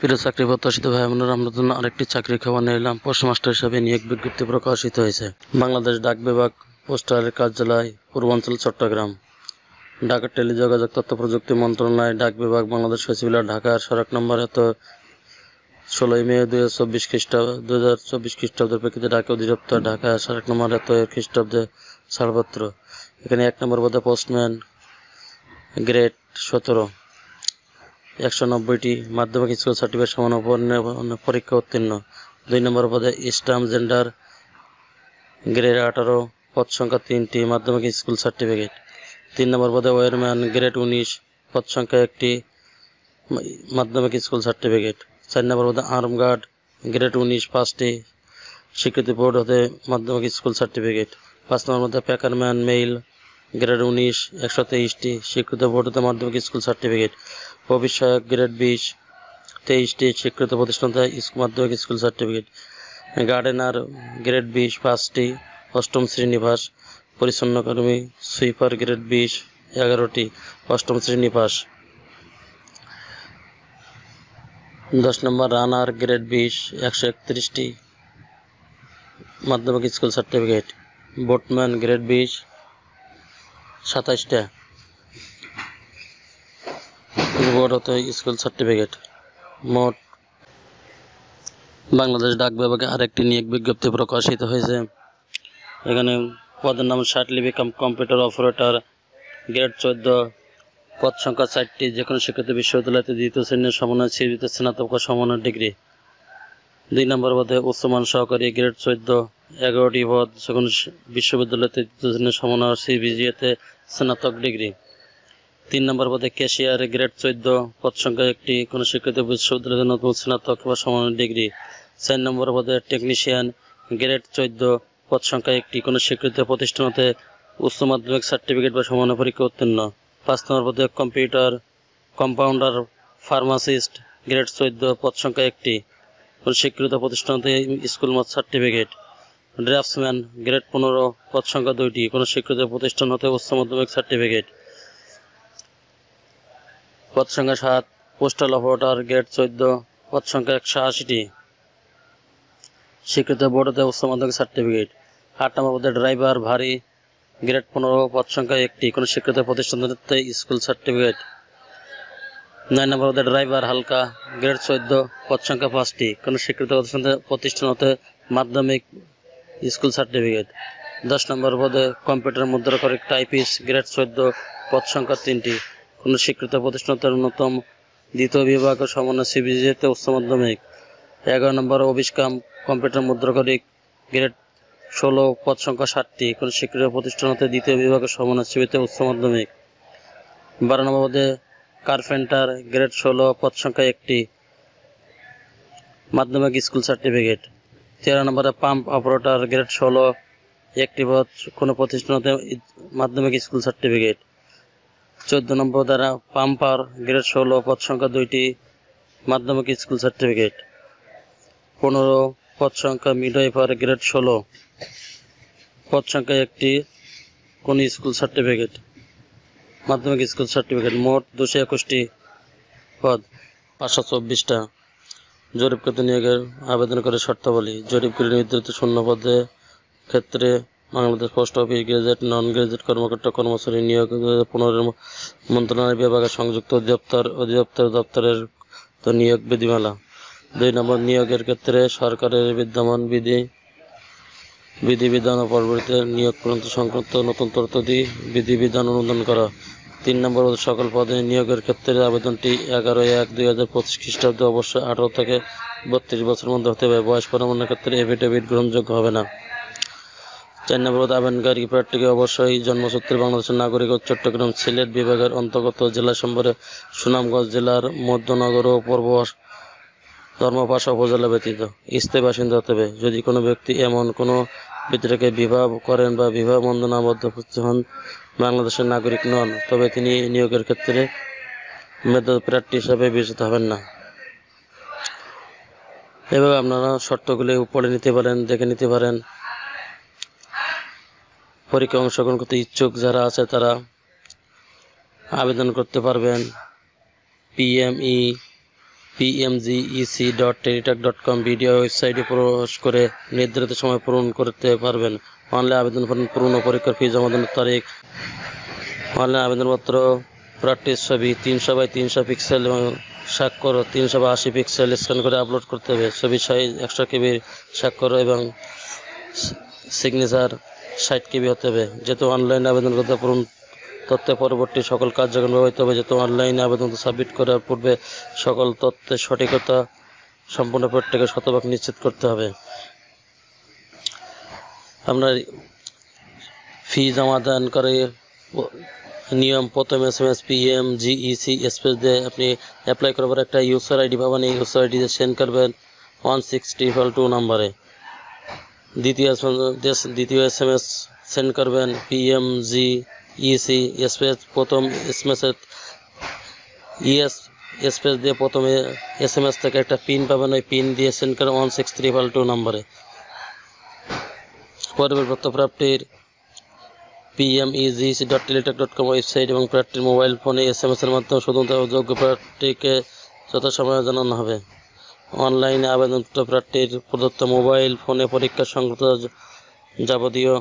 প্রিয় চাকরি প্রত্যাশিত ভাই বোনেরা, আমরা জন্য আরেকটি চাকরি খবর নিয়ে এলাম। পোস্টমাস্টার হিসেবে নিয়োগ বিজ্ঞপ্তি প্রকাশিত হয়েছে। বাংলাদেশ ডাক বিভাগ, পোস্টারের কার্যালয়, পূর্বাঞ্চল, চট্টগ্রাম। ঢাকা টেলিযোগাযোগ তথ্য প্রযুক্তি মন্ত্রণালয়, ডাক বিভাগ, বাংলাদেশ সচিবালয়, ঢাকার সড়ক নম্বর 16 মে 2024 খ্রিস্টাব্দের প্রেক্ষিতে ডাক অধিদপ্তর, ঢাকা সড়ক নম্বর খ্রিস্টাব্দে ছাড়পত্র। এখানে 1 নম্বর পদে পোস্টম্যান, গ্রেড 17, 190টি মাধ্যমিক স্কুল সার্টিফিকেট সমান পরীক্ষা উত্তীর্ণ। 2 নম্বর পদে স্টাম্প জেন্ডার, গ্রেড 18, পদ সংখ্যা 3টি, মাধ্যমিক স্কুল সার্টিফিকেট। 3 নম্বর পদে ওয়্যারম্যান, গ্রেড 19, পদ সংখ্যা 1টি, মাধ্যমিক স্কুল সার্টিফিকেট। 4 নম্বর পদে আর্ম গার্ড, গ্রেড 19, 5টি, স্বীকৃতি বোর্ড হতে মাধ্যমিক স্কুল সার্টিফিকেট। 5 নম্বর পদে প্যাকারম্যান মেল, গ্রেড 19, 123টি, স্বীকৃত বোর্ড হতে মাধ্যমিক স্কুল সার্টিফিকেট। অফিস সহায়ক, গ্রেড 20, 23টি, স্বীকৃত প্রতিষ্ঠান থেকে মাধ্যমিক স্কুল সার্টিফিকেট। গার্ডেনার, গ্রেড 20, 5টি, 8ম শ্রেণী পাস। পরিচ্ছন্নকর্মী, সুইপার, গ্রেড 20, 11টি, 8ম শ্রেণী পাস। 10 নম্বর রানার, গ্রেড 20, 131টি, মাধ্যমিক স্কুল সার্টিফিকেট। বোটম্যান, গ্রেড 20, 27টা, বোর্ড হতে স্কুল সার্টিফিকেট। মোট বাংলাদেশ ডাক বিভাগে আরেকটি নিয়োগ বিজ্ঞপ্তি প্রকাশিত হয়েছে। এখানে পদের নাম শার্টলি কম্পিউটার অপারেটর, গ্রেড 14, পদ সংখ্যা 4টি, যে কোনো স্বীকৃত বিশ্ববিদ্যালয়তে দ্বিতীয় শ্রেণীর সমন্বয় সিভিতে স্নাতক ও সমন্বয় ডিগ্রি। 2 নম্বর পদে উচ্চমান সহকারী, গ্রেড 14, 11টি পদ, যে কোনো বিশ্ববিদ্যালয়তে দ্বিতীয় শ্রেণীর সমন্বয় সিভিজিএতে স্নাতক ডিগ্রি। 3 নম্বর পদে ক্যাশিয়ার, গ্রেড 14, পদ সংখ্যা 1টি, কোনো স্বীকৃত বিশ্ববিদ্যালয়ের নতুন স্নাতক বা সমন্বয় ডিগ্রি। 4 নম্বর পদে টেকনিশিয়ান, গ্রেড 14, পদ সংখ্যা 1টি, কোনো স্বীকৃত প্রতিষ্ঠান হতে উচ্চ মাধ্যমিক সার্টিফিকেট বা সমন্বয় পরীক্ষা উত্তীর্ণ। 5 নম্বর পদে কম্পিউটার কম্পাউন্ডার ফার্মাসিস্ট, গ্রেড 14, পদ সংখ্যা 1টি, কোনো স্বীকৃত প্রতিষ্ঠান হতে school marks certificate. Draughtsman, grade 15, পদ সংখ্যা 2টি, কোনো স্বীকৃত প্রতিষ্ঠান হতে উচ্চ মাধ্যমিক সার্টিফিকেট। পদ সংখ্যা 7, পোস্টাল অপারেটর, গ্রেড 14, পদ সংখ্যা 180টি, স্বীকৃত বোর্ড হতে উচ্চ মাধ্যমিক সার্টিফিকেট। 8 নম্বর পদে ড্রাইভার ভারী, গ্রেড 15, পদ সংখ্যা 1টি, কোনো স্বীকৃত প্রতিষ্ঠান হতে স্কুল সার্টিফিকেট। 9 নম্বর পদে ড্রাইভার হালকা, গ্রেড 14, পদ সংখ্যা 5টি, কোনো স্বীকৃত প্রতিষ্ঠান হতে মাধ্যমিক স্কুল সার্টিফিকেট। 10 নম্বর পদে কম্পিউটার মুদ্রাক্ষরিক টাইপিস্ট, গ্রেড 14, পদ সংখ্যা 3টি, কোনো স্বীকৃত প্রতিষ্ঠান হতে ন্যূনতম দ্বিতীয় বিভাগ ও সমন্বয় সিবিজিতে উচ্চ মাধ্যমিক। 11 নম্বর অফিস কাম কম্পিউটার মুদ্রাক্ষরিক, গ্রেড 16, পদ সংখ্যা 60টি, কোনো স্বীকৃত প্রতিষ্ঠান হতে দ্বিতীয় বিভাগ ও সমন্বয় সিবিতে উচ্চ মাধ্যমিক। 12 নম্বর পদে কার্পেন্টার, গ্রেড 16, পদ সংখ্যা 1টি, মাধ্যমিক স্কুল সার্টিফিকেট। 13 নম্বরে পাম্প অপারেটর, গ্রেড 16, 1টি পদ, কোনো প্রতিষ্ঠান হতে মাধ্যমিক স্কুল সার্টিফিকেট। 14 নম্বর দ্বারা পাম্পার, গ্রেড 16, পদ সংখ্যা 2টি, মাধ্যমিক স্কুল সার্টিফিকেট। 15 পদ সংখ্যা মিডওয়াইফার, গ্রেড 16, পদ সংখ্যা 1টি, কোন স্কুল সার্টিফিকেট, মাধ্যমিক স্কুল সার্টিফিকেট। মোট 221টি পদ, 524টা। জরিপকৃত নিয়োগের আবেদন করে শর্তাবলী। জরিপকৃত নির্ধারিত শূন্য পদে ক্ষেত্রে বাংলাদেশ পোস্ট অফিস গ্রাজুয়েট, নন গ্রাজুয়েট কর্মকর্তা কর্মচারী নিয়োগ 2015 মন্ত্রণালয় বিভাগের সংযুক্ত অধিদপ্তর দপ্তরের নিয়োগ বিধিমালা। 2 নম্বর নিয়োগের ক্ষেত্রে সরকারের বিদ্যমান বিধিবিধান ও পরবর্তীতে নিয়োগ সংক্রান্ত নতুন তথ্যাদি বিধিবিধান অনুমোদন করা। 3 নম্বর সকল পদে নিয়োগের ক্ষেত্রে আবেদনটি 11/1/2025 খ্রিস্টাব্দে অবশ্যই 18 থেকে 32 বছরের মধ্যে হতে হবে। বয়স প্রমাণের ক্ষেত্রে এফিডেভিট গ্রহণযোগ্য হবে না। 4 নম্বর আবেদনকারী প্রার্থীকে অবশ্যই জন্মসূত্রে বাংলাদেশের নাগরিক ও চট্টগ্রাম, সিলেট বিভাগের অন্তর্গত জেলা সম্বরে সুনামগঞ্জ জেলার মধ্যনগর ও পূর্ব ধর্মপাশা উপজেলা ব্যতীত স্থায়ী বাসিন্দা হতে হবে। যদি কোনো ব্যক্তি এমন কোনো ব্যক্তিকে বিবাহ করেন বা বিবাহ বন্ধনে আবদ্ধ হন, বাংলাদেশের নাগরিক নন, তবে তিনি নিয়োগের ক্ষেত্রে মেধাবী প্রার্থী হিসাবে বিবেচিত হবেন না। এভাবে আপনারা শর্তগুলি পড়ে নিতে পারেন, দেখে নিতে পারেন। পরীক্ষায় অংশগ্রহণ করতে ইচ্ছুক যারা আছে তারা আবেদন করতে পারবেন। pmgec.teletrack.com ভিডিও ওয়েবসাইটে প্রবেশ করে নির্ধারিত সময় পূরণ করতে পারবেন। অনলাইন আবেদন ফর্ম পূরণ ও পরীক্ষার ফি জমা দেওয়ার তারিখ। অনলাইন আবেদনপত্র, প্র্যাকটিস ছবি 300x300 পিক্সেল এবং স্বাক্ষর 380 পিক্সেল স্ক্যান করে আপলোড করতে হবে। ছবির সাইজ 100 KB, স্বাক্ষর এবং সিগনেচার 60 KB হতে হবে। যেহেতু অনলাইন আবেদন করতে পূরণ তথ্যের পরবর্তী সকল কাজ যখন ব্যবহৃত হবে, যেহেতু অনলাইনে আবেদন সাবমিট করার পূর্বে সকল তথ্যের সঠিকতা সম্পূর্ণ প্রত্যেকে শতভাগ নিশ্চিত করতে হবে। আপনার ফি জমা দান করে নিয়ম: প্রথম SMS PMGEC স্পেস দিয়ে আপনি অ্যাপ্লাই করার পর একটা ইউজার আইডি পাবেন। এই ইউজার আইডি সেন্ড করবেন 16222 নম্বরে। দ্বিতীয় SMS সেন্ড করবেন PMGEC স্পেস প্রথম SMS স্পেস দিয়ে প্রথমে SMS থেকে একটা পিন পাবেন। ওই পিন দিয়ে সেন্ড করবেন 16322 নম্বরে। পরবর্তী প্রাপ্তির pmegec.teletrack.com ওয়েবসাইট এবং প্রার্থীর মোবাইল ফোনে SMS এর মাধ্যমে শুধুমাত্র যোগ্য প্রার্থীকে যথাসময়ে জানানো হবে। অনলাইনে আবেদনপত্র প্রার্থীর প্রদত্ত মোবাইল ফোনে পরীক্ষা সংক্রান্ত যাবতীয়